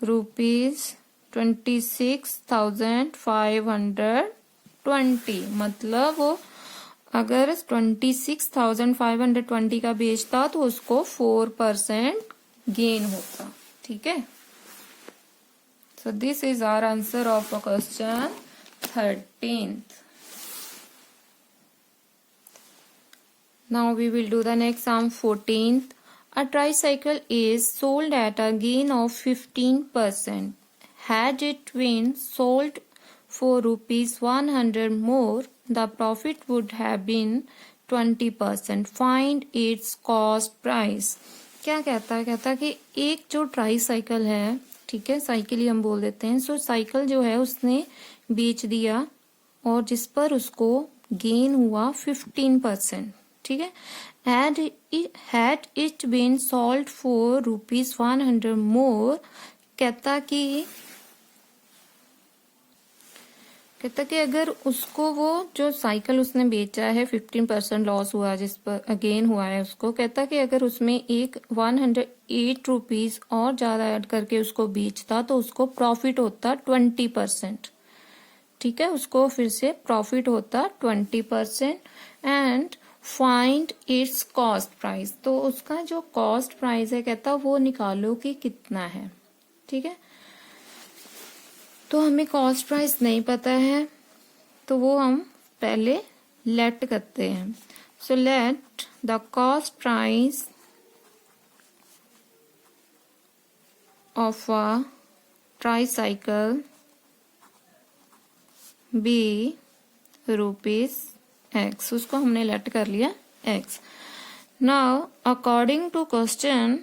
₹26,520। मतलब वो अगर 26,520 का बेचता तो उसको 4% गेन होता, ठीक है। So this is our answer of question 13th. Now we will do the next sum 14th. A tricycle is sold at a gain of 15%. Had it been sold for ₹100 more, the profit would have been 20%. Find its cost price. क्या कहता है, कहता है कि एक जो try cycle है, ठीक है, साइकिल ही हम बोल देते हैं। सो साइकिल जो है उसने बेच दिया और जिस पर उसको गेन हुआ 15%, ठीक है। had it been sold for ₹100 more, कहता कि अगर उसको वो जो साइकिल उसने बेचा है 15% लॉस हुआ, जिस पर गेन हुआ है उसको, कहता कि अगर उसमें एक 108 रुपीज और ज्यादा ऐड करके उसको बेचता तो उसको प्रॉफिट होता 20%, ठीक है। उसको फिर से प्रॉफिट होता 20%। And find its cost price, तो उसका जो कॉस्ट प्राइस है कहता वो निकालो कि कितना है, ठीक है। तो हमें कॉस्ट प्राइस नहीं पता है तो वो हम पहले लेट करते हैं। So let the cost price of a tricycle be rupees x, उसको हमने लेट कर लिया एक्स। नाउ अकॉर्डिंग टू क्वेश्चन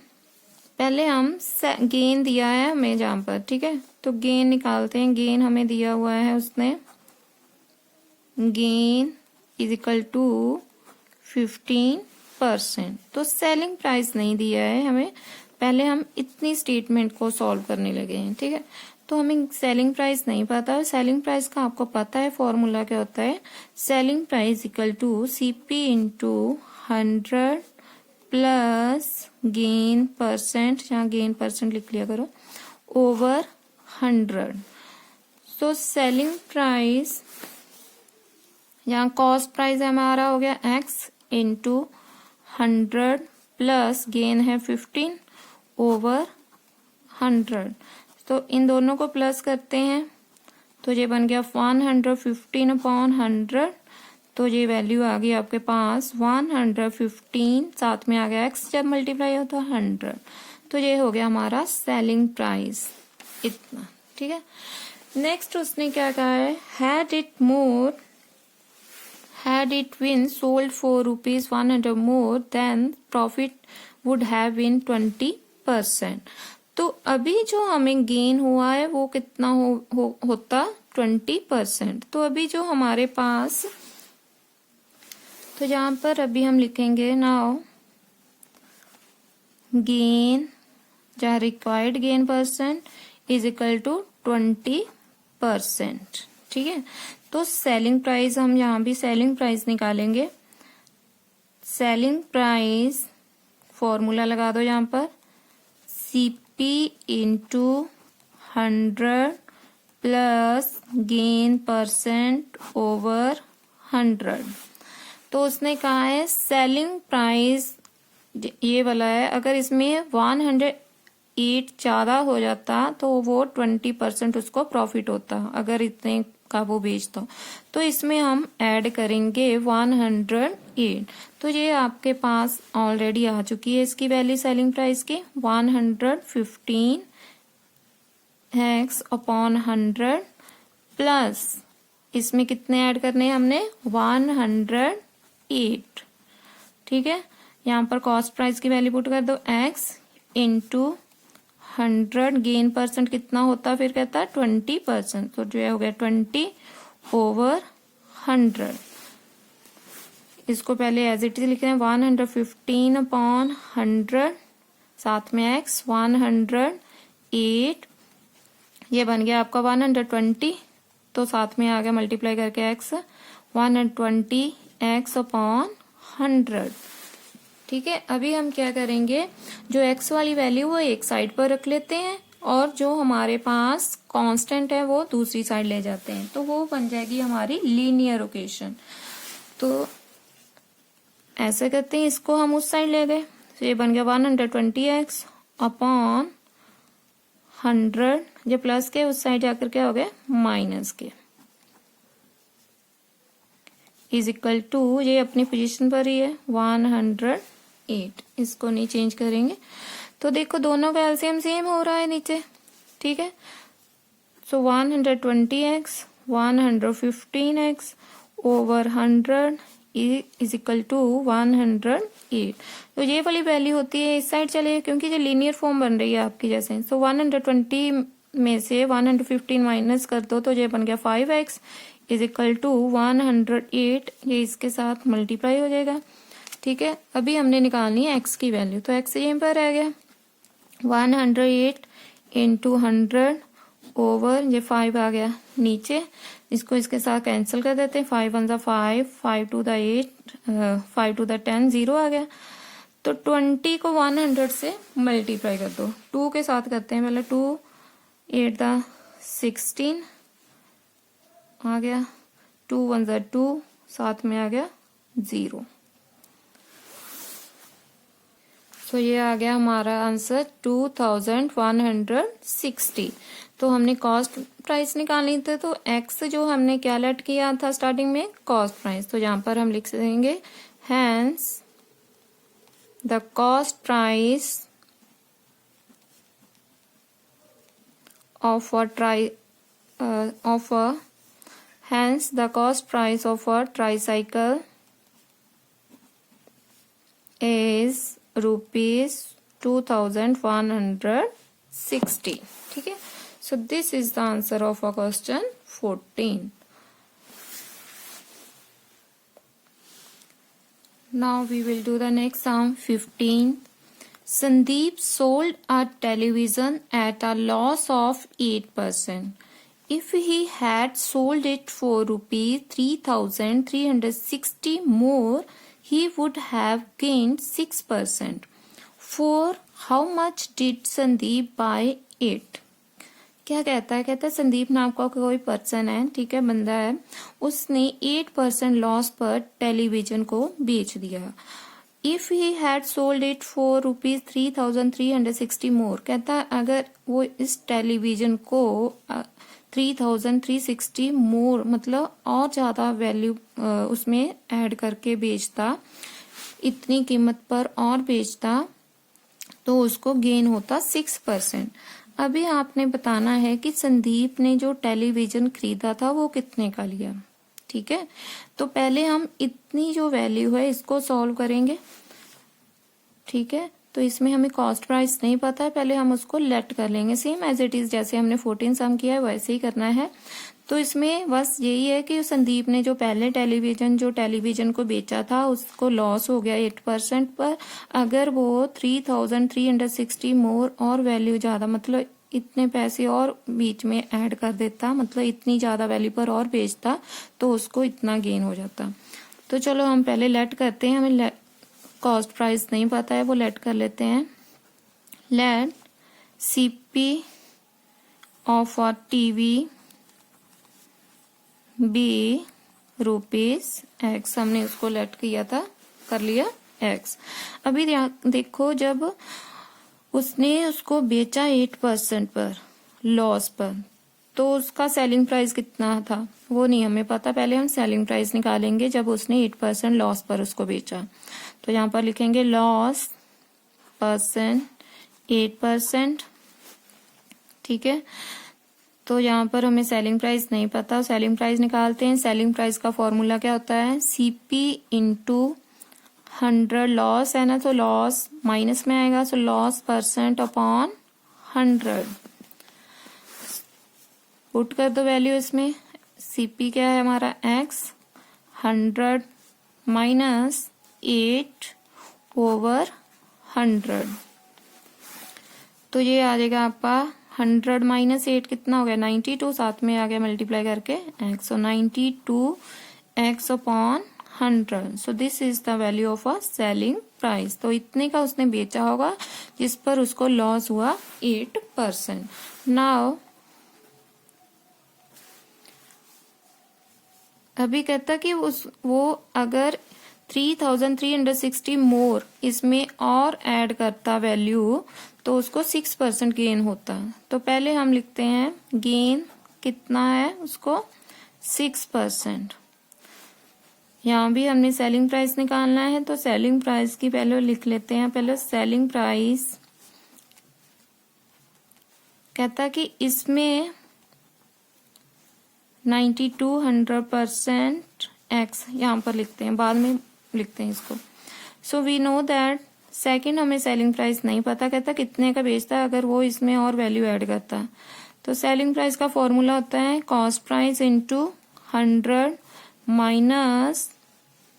पहले हम गेन दिया है हमें जहां पर, ठीक है, तो गेन निकालते हैं। गेन हमें दिया हुआ है उसने, गेन इज इक्वल टू 15%। तो सेलिंग प्राइस नहीं दिया है हमें, पहले हम इतनी स्टेटमेंट को सॉल्व करने लगे हैं, ठीक है। तो हमें सेलिंग प्राइस नहीं पता है। सेलिंग प्राइस का आपको पता है फॉर्मूला क्या होता है, selling price equal to CP into 100 plus gain percent, जहाँ गेन परसेंट लिख लिया करो, ओवर 100। तो सेलिंग प्राइस, यहाँ कॉस्ट प्राइस हमारा हो गया x इंटू 100 प्लस गेन है 15 ओवर 100। तो इन दोनों को प्लस करते हैं तो ये बन गया 115 अपॉन 100। तो ये वैल्यू आ गई आपके पास 115, साथ में आ गया x जब मल्टीप्लाई हो तो 100। तो ये हो गया हमारा सेलिंग प्राइस इतना, ठीक है। नेक्स्ट उसने क्या कहा है, had it been sold for rupees 100 more then profit would have been 20%। तो अभी जो हमें गेन हुआ है वो कितना होता 20%। तो अभी जो हमारे पास, तो जहां पर अभी हम लिखेंगे नाउ गेन, जहाँ required gain percent is equal to 20%, ठीक है। तो सेलिंग प्राइस, हम यहाँ भी सेलिंग प्राइस निकालेंगे। सेलिंग प्राइस फॉर्मूला लगा दो यहाँ पर, CP into 100 plus gain percent over 100। तो उसने कहा है सेलिंग प्राइस ये वाला है, अगर इसमें 108 ज्यादा हो जाता तो वो 20% उसको प्रॉफिट होता, अगर इतने का वो बेचता। तो इसमें हम ऐड करेंगे 108। तो ये आपके पास ऑलरेडी आ चुकी है इसकी वैल्यू सेलिंग प्राइस की 115x अपॉन 100 प्लस इसमें कितने ऐड करने हैं हमने 108, ठीक है। यहाँ पर कॉस्ट प्राइस की वैल्यू पुट कर दो x इंटू 100, गेन परसेंट कितना होता फिर कहता है 20%। तो जो है हो गया 20 ओवर 100। इसको पहले एज इट इज लिख रहे हैं 115 अपॉन 100, साथ में x 108, ये बन गया आपका 120। तो साथ में आ गया मल्टीप्लाई करके x 120x अपॉन 100, ठीक है। अभी हम क्या करेंगे, जो x वाली वैल्यू वो एक साइड पर रख लेते हैं और जो हमारे पास कांस्टेंट है वो दूसरी साइड ले जाते हैं, तो वो बन जाएगी हमारी लीनियर इक्वेशन। तो ऐसे करते हैं, इसको हम उस साइड ले गए, तो ये बन गया 120x अपॉन 100, ये प्लस के उस साइड जाकर क्या हो गया माइनस के, इज इक्वल टू, ये अपनी पोजीशन पर ही है 108। इसको नहीं चेंज करेंगे। तो देखो दोनों का एलसीएम सेम हो रहा है नीचे, ठीक है। So 120x 115x over 100 is equal to 108। तो ये वाली वैल्यू होती है इस साइड चले, क्योंकि ये लीनियर फॉर्म बन रही है आपकी जैसे। सो 120 में से 115 माइनस कर दो तो ये बन गया 5x इज इक्वल टू 108, ये इसके साथ मल्टीप्लाई हो जाएगा, ठीक है। अभी हमने निकालनी है x की वैल्यू, तो x यहीं पर रह गया 108 इंटू 100 ओवर, ये 5 आ गया नीचे, इसको इसके साथ कैंसिल कर देते हैं, 5 1 5, 5 2 8, 5 2 10, 0 आ गया। तो 20 को 100 से मल्टीप्लाई कर दो, 2 के साथ करते हैं पहले, 2 8 16 आ गया, 2 1 2, साथ में आ गया 0। तो ये आ गया हमारा आंसर 2160। तो हमने कॉस्ट प्राइस निकालनी थी, तो x जो हमने क्या लेट किया था स्टार्टिंग में कॉस्ट प्राइस, तो यहाँ पर हम लिख देंगे hence the cost price of a Hence, the cost price of a tricycle is ₹2160. ठीक है. So this is the answer of our question 14. Now we will do the next sum 15. Sandeep sold a television at a loss of 8%. If he had sold it for ₹3,360 more, he would have gained 6%. For how much did Sandeep buy it? क्या कहता है? कहता है संदीप नाम का कोई person है, ठीक है, बंदा है, उसने 8% लॉस पर टेलीविजन को बेच दिया. If he had sold it for ₹3,360 मोर, कहता है अगर वो इस टेलीविजन को 3,360 मोर मतलब और ज्यादा वैल्यू उसमें ऐड करके बेचता, इतनी कीमत पर और बेचता, तो उसको गेन होता 6%. अभी आपने बताना है कि संदीप ने जो टेलीविजन खरीदा था वो कितने का लिया. ठीक है, तो पहले हम इतनी जो वैल्यू है इसको सॉल्व करेंगे. ठीक है, तो इसमें हमें कॉस्ट प्राइस नहीं पता है, पहले हम उसको लेट कर लेंगे. सेम एज इट इज जैसे हमने 14 सम किया है वैसे ही करना है. तो इसमें बस यही है कि संदीप ने जो पहले टेलीविजन को बेचा था उसको लॉस हो गया 8% पर. अगर वो 3,360 मोर और वैल्यू ज्यादा मतलब इतने पैसे और बीच में ऐड कर देता, मतलब इतनी ज्यादा वैल्यू पर और बेचता, तो उसको इतना गेन हो जाता. तो चलो हम पहले लेट करते हैं, हमें कॉस्ट प्राइस नहीं पता है, वो लेट कर लेते हैं. Let CP of a TV be ₹X. हमने उसको लेट किया था, कर लिया X. अभी देखो जब उसने उसको बेचा 8% पर लॉस पर, तो उसका सेलिंग प्राइस कितना था वो नहीं हमें पता. पहले हम सेलिंग प्राइस निकालेंगे जब उसने 8% लॉस पर उसको बेचा. तो यहाँ पर लिखेंगे लॉस परसेंट 8%. ठीक है, तो यहाँ पर हमें सेलिंग प्राइस नहीं पता, सेलिंग प्राइस निकालते हैं. सेलिंग प्राइस का फॉर्मूला क्या होता है? CP into 100. लॉस है ना, तो लॉस माइनस में आएगा, सो लॉस परसेंट अपॉन 100. पुट कर दो वैल्यू इसमें. CP क्या है हमारा X, 100 माइनस 8/100. तो ये आ जाएगा आपका 100 माइनस 8 कितना हो गया? 92. साथ में आ गया मल्टीप्लाई करके X. So 92X upon 100. So this is the value of a selling price. तो इतने का उसने बेचा होगा जिस पर उसको लॉस हुआ 8%. नाउ अभी कहता कि वो अगर 3,360 मोर इसमें और ऐड करता वैल्यू, तो उसको 6% गेन होता. तो पहले हम लिखते हैं गेन कितना है उसको 6%. यहाँ भी हमने सेलिंग प्राइस निकालना है, तो सेलिंग प्राइस की पहले लिख लेते हैं. पहले सेलिंग प्राइस कहता कि इसमें 92 100% X यहाँ पर लिखते हैं, बाद में लिखते हैं इसको. So we know that second हमें सेलिंग प्राइस नहीं पता, कहता कितने का बेचता है अगर वो इसमें और वैल्यू ऐड करता. तो सेलिंग प्राइस का फॉर्मूला होता है cost price into 100 minus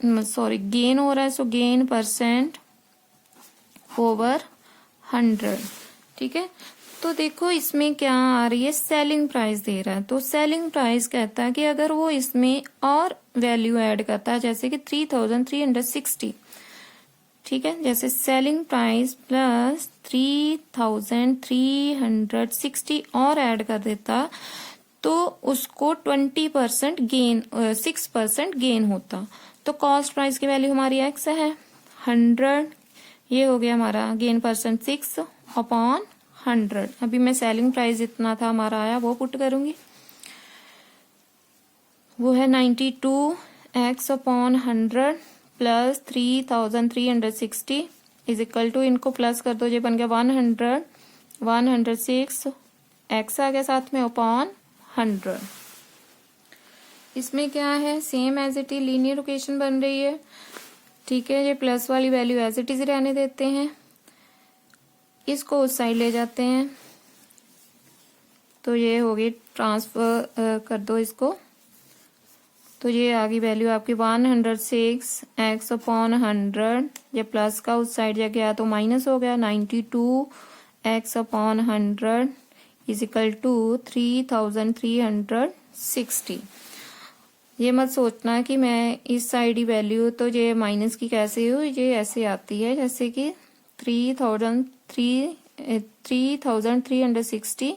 gain हो रहा है, सो गेन परसेंट ओवर 100. ठीक है, तो देखो इसमें क्या आ रही है, सेलिंग प्राइस दे रहा है. तो सेलिंग प्राइस कहता है कि अगर वो इसमें और वैल्यू ऐड करता है, जैसे कि 3,360. ठीक है, जैसे सेलिंग प्राइस प्लस 3,360 और ऐड कर देता, तो उसको 20% गेन 6% गेन होता. तो कॉस्ट प्राइस की वैल्यू हमारी X है 100. ये हो गया हमारा गेन परसेंट 6 अपॉन 100. अभी मैं सेलिंग प्राइस जितना था हमारा आया वो पुट करूंगी, वो है 92X upon 100 plus 3,360 is equal to, इनको प्लस कर दो, ये बन गया 106 X आ गया साथ में अपॉन 100. इसमें क्या है, same as it is linear equation बन रही है। ठीक है, ये प्लस वाली वैल्यू एज इट इज रहने देते हैं, इसको उस साइड ले जाते हैं, तो ये होगी ट्रांसफर कर दो इसको, तो ये आ गई वैल्यू आपकी 106 x अपॉन 100, ये प्लस का उस साइड जा गया तो माइनस हो गया, 92 x upon 100 is equal to 3360। ये मत सोचना कि मैं इस साइड ही वैल्यू, तो ये माइनस की कैसे हो, ये ऐसे आती है जैसे कि 3360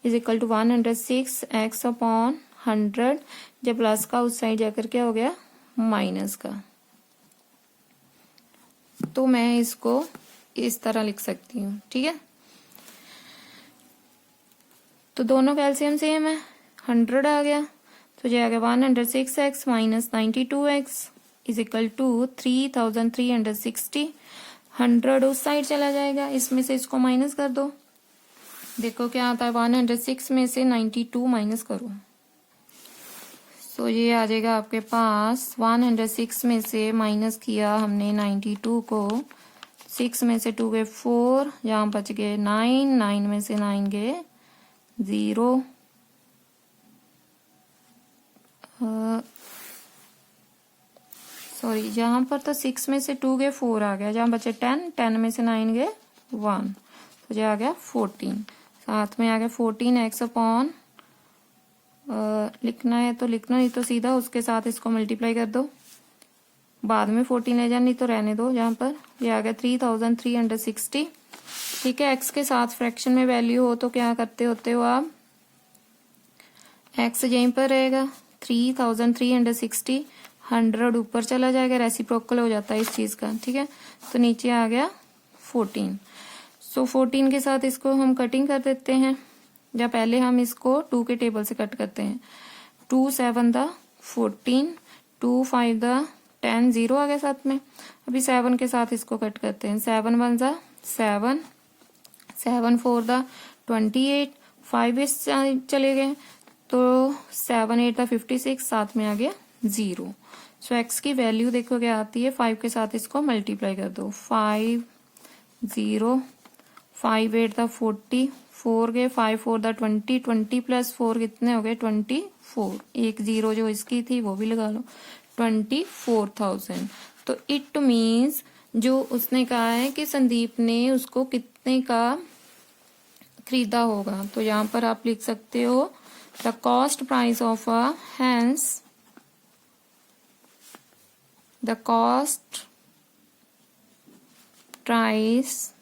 is equal to 106 x upon 100, जब प्लस का उस साइड जाकर क्या हो गया माइनस का, तो मैं इसको इस तरह लिख सकती हूँ। ठीक है, तो दोनों का एलसीएम सेम है, 100 आ गया, तो ये आ गया 106x minus 92x is equal to 3360। 100 उस साइड चला जाएगा, इसमें से इसको माइनस कर दो, देखो क्या आता है, 106 में से 92 माइनस करो, तो ये आ जाएगा आपके पास 106 में से माइनस किया हमने 92 को, 6 में से 2 गए 4, यहाँ बच गए 9, 9 में से 9 गए 0, सॉरी यहाँ पर तो 6 में से 2 गए 4 आ गया, जहाँ बचे 10, 10 में से 9 गए 1, तो ये आ गया 14, साथ में आ गया 14x अपॉन, लिखना है तो लिखना, नहीं तो सीधा उसके साथ इसको मल्टीप्लाई कर दो, बाद में 14 ले जाए, नहीं तो रहने दो, जहाँ पर ये आ गया 3360। ठीक है, x के साथ फ्रैक्शन में वैल्यू हो तो क्या करते होते हो आप, x यहीं पर रहेगा 3360, 100 ऊपर चला जाएगा, रेसिप्रोकल हो जाता है इस चीज का। ठीक है, तो नीचे आ गया 14, सो 14 के साथ इसको हम कटिंग कर देते हैं, या पहले हम इसको 2 के टेबल से कट करते हैं, 2 7 द 14, 2 5 द 10, 0 आ गया साथ में, अभी 7 के साथ इसको कट करते हैं, 7 1 द 7, 7 4 द 28, 5 इस चले गए, तो 7 8 द 56, साथ में आ गया 0। सो x की वैल्यू देखो क्या आती है, 5 के साथ इसको मल्टीप्लाई कर दो, 5 0, 5 8 द 40, 4 गए, 5 4 द 20, 20 प्लस 4 कितने हो गए 24, एक 0 जो इसकी थी वो भी लगा लो, 24,000। तो इट मीन्स जो उसने कहा है कि संदीप ने उसको कितने का खरीदा होगा, तो यहाँ पर आप लिख सकते हो the cost price of a hence, the cost price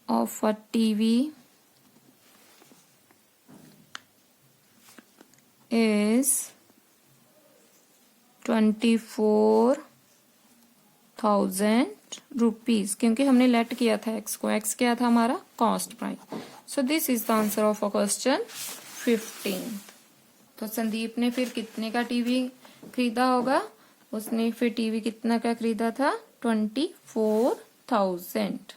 of a TV is 24,000 rupees, क्योंकि हमने लेट किया था x को, x क्या था हमारा cost price. So this is the answer of a question 15। तो संदीप ने फिर कितने का टीवी खरीदा होगा, उसने फिर टीवी कितना का खरीदा था 24,000।